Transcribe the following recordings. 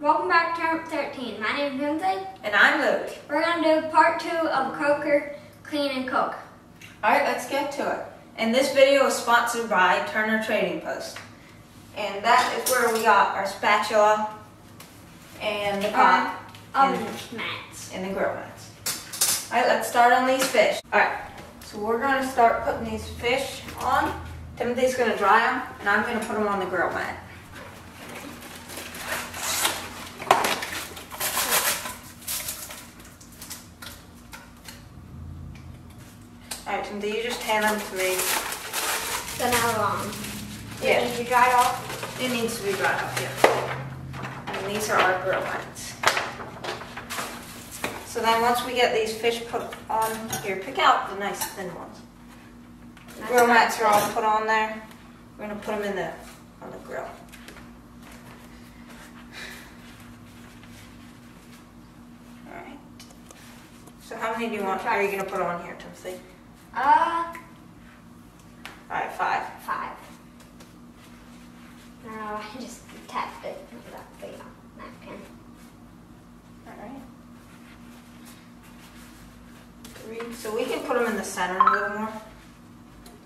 Welcome back to Turn 13. My name is Timothy. And I'm Luke. We're going to do part 2 of Croaker Clean and Cook. Alright, let's get to it. And this video is sponsored by Turner Trading Post. And that is where we got our spatula and the pot Oven mats. And the grill mats. Alright, let's start on these fish. Alright, so we're going to start putting these fish on. Timothy's going to dry them, and I'm going to put them on the grill mat. Alright, Timothy, you just hand them to me. So now, yeah. It needs to be dried off? It needs to be dried off, yeah. And these are our grill mats. So then once we get these fish put on here, pick out the nice thin ones. Grill mats are all put on there. We're going to put them on the grill. Alright. So how many do you want? Are you going to put on here, Timothy? Alright, 5. 5. No, I just tapped it with that big napkin. Alright. 3. So we can put them in the center a little more.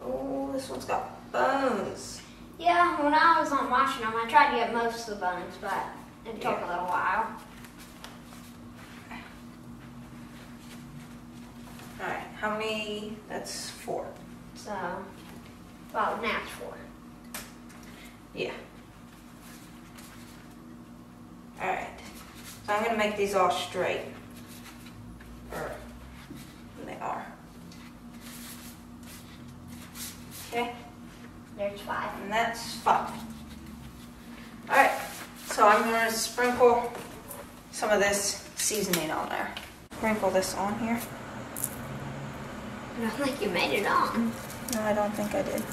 Oh, this one's got bones. Yeah, when I was on washing them, I tried to get most of the bones, but it took a little while. Alright, how many? That's 4. So, well, now it's 4. Yeah. Alright. So I'm going to make these all straight. Or, they are. Okay. There's 5. And that's 5. Alright. So I'm going to sprinkle some of this seasoning on there. Sprinkle this on here. I don't think you made it on. No, I don't think I did.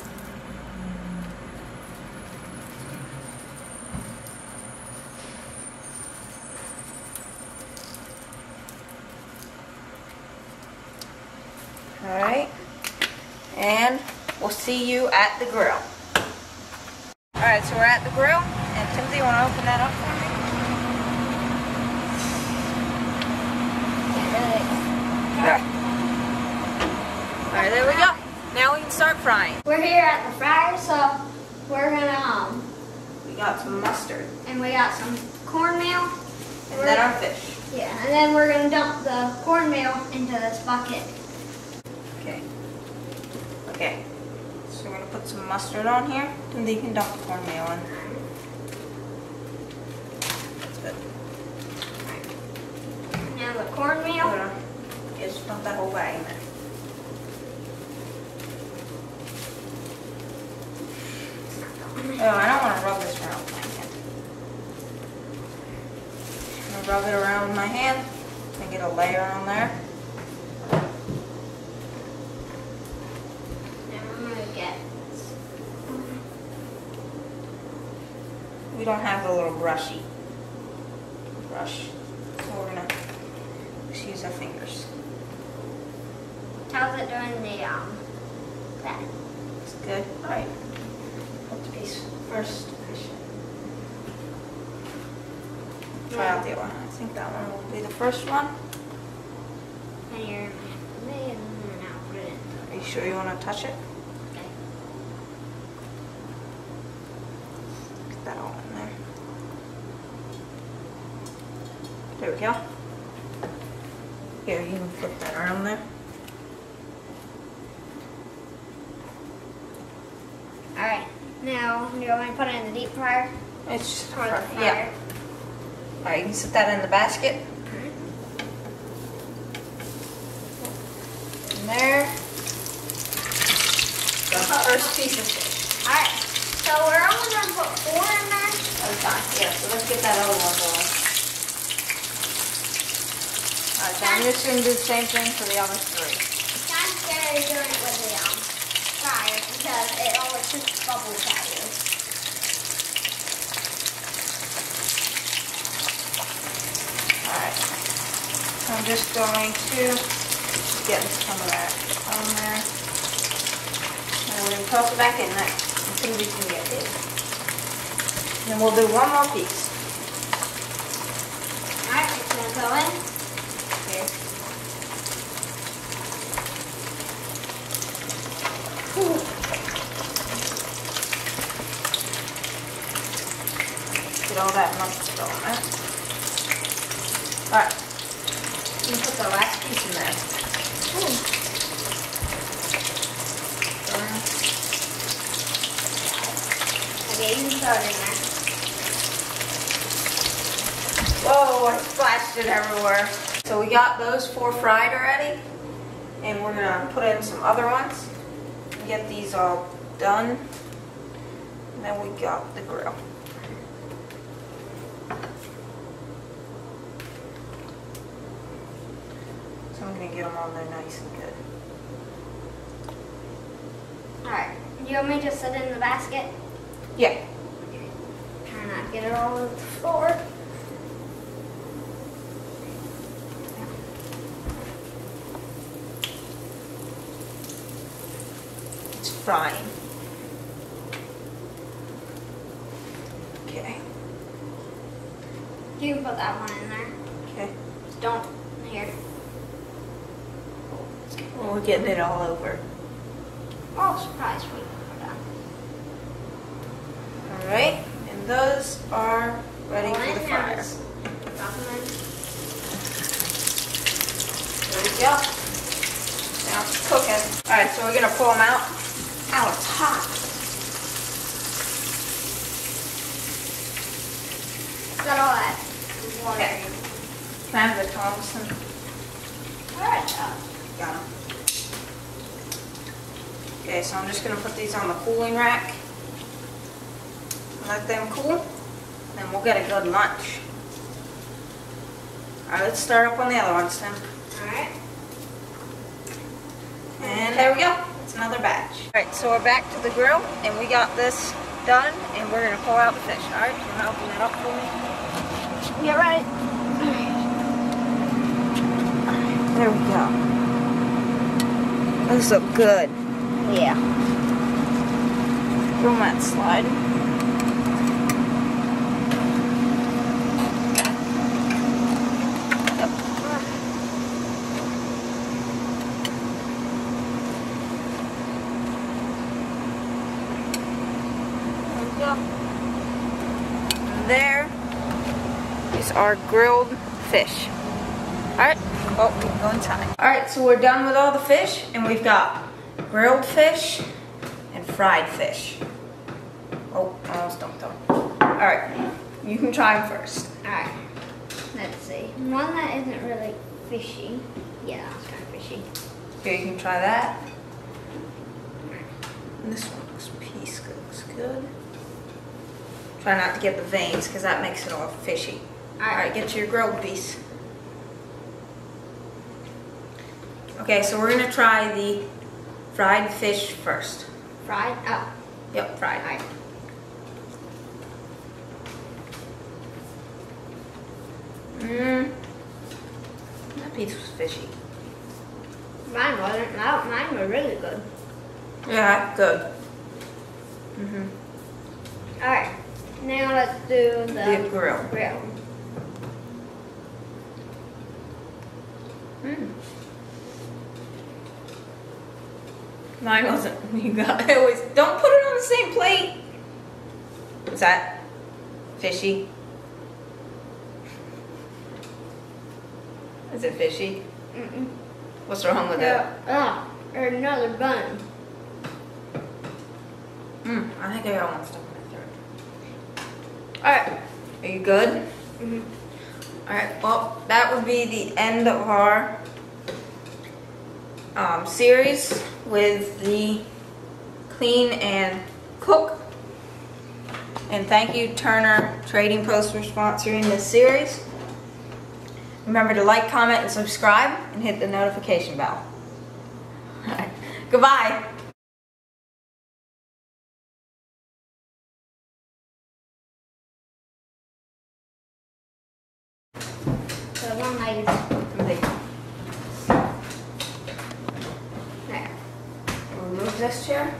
Alright. And we'll see you at the grill. Alright, so we're at the grill. And Timothy, you want to open that up for me? Yeah. Alright, there we go. Now we can start frying. We're here at the fryer, so we're gonna We got some mustard. and we got some cornmeal. And then our fish. Yeah, and then we're gonna dump the cornmeal into this bucket. Okay. Okay. So we're gonna put some mustard on here, and then you can dump the cornmeal in. That's good. Now the cornmeal. Yeah, just dump that whole bag in there. Oh, I don't want to rub this around with my hand. I'm gonna rub it around with my hand and get a layer on there. Now I'm gonna get. We don't have the little brushy brush, so we're gonna just use our fingers. How's it doing the that? It's good. All right. Put the piece first. Try out the other one. I think that one will be the first one. And you're and then I'll put it in. Are you sure you want to touch it? Okay. Get that all in there. There we go. Here, you can flip that around there. Alright. Now, do you want me to put it in the deep fryer? It's just Or the yeah. fryer? Alright, you can set that in the basket. In there. The first piece of fish. Alright. So we're only going to put 4 in there. That's fine. Yeah, so let's get that other one going. Alright, so I'm just going to do the same thing for the other 3. It's kind of scary doing it with the fryer because it always shoots bubbles at you. Alright, so I'm just going to get some of that on there. And we're going to toss it back in there until we can get it. And then we'll do one more piece. throw them out. Alright. I'm gonna put the last piece in there. Okay, you can throw it in there. Whoa, I splashed it everywhere. So we got those 4 fried already. And we're gonna put in some other ones. Get these all done. And then we got the grill. So I'm gonna get them on there nice and good. Alright, you want me to set it in the basket? Yeah. Try not to get it all over the floor. It's frying. Okay. You can put that one in there. Okay. Just don't, here. Well, we're getting it all over. Oh, surprise, we're done. Alright, and those are ready All for the in, fryer. just drop them in. There we go. Now it's cooking. Alright, so we're gonna pull them out. Ow, it's hot. Got all that water. Okay. Can I have the Thompson? Alright, Got them. Okay, so I'm just gonna put these on the cooling rack. Let them cool. Then we'll get a good lunch. Alright, let's start up on the other ones then. Alright. And there we go. It's another batch. Alright, so we're back to the grill and we got this done and we're gonna pull out the fish. Alright, you wanna open that up for me? Get ready. Alright, there we go. Those look good. Yeah. Throw that slide. There is our grilled fish. Alright, well, we can go inside. Alright, so we're done with all the fish, and we've got grilled fish and fried fish. Oh, I almost dumped them. Alright, you can try them first. Alright. Let's see. One that isn't really fishy. Yeah, it's kind of fishy. Here, you can try that. And this one looks good. Try not to get the veins, because that makes it all fishy. Alright, get your grilled piece. Okay, so we're gonna try the fried fish first. Fried? Oh. Yep, fried. Alright. That piece was fishy. Mine wasn't. Mine were really good. Yeah, good. Alright. Now let's do The grill. Mine wasn't. You got. I always don't put it on the same plate. What's that? Fishy. Is it fishy? What's wrong with it? There's another bun. I think I got one stuck in my throat. Alright, are you good? Alright, well, that would be the end of our series with the clean and cook. And thank you, Turner Trading Post, for sponsoring this series. Remember to like, comment, and subscribe, and hit the notification bell. Alright, goodbye. So one leg is there. Remove this chair.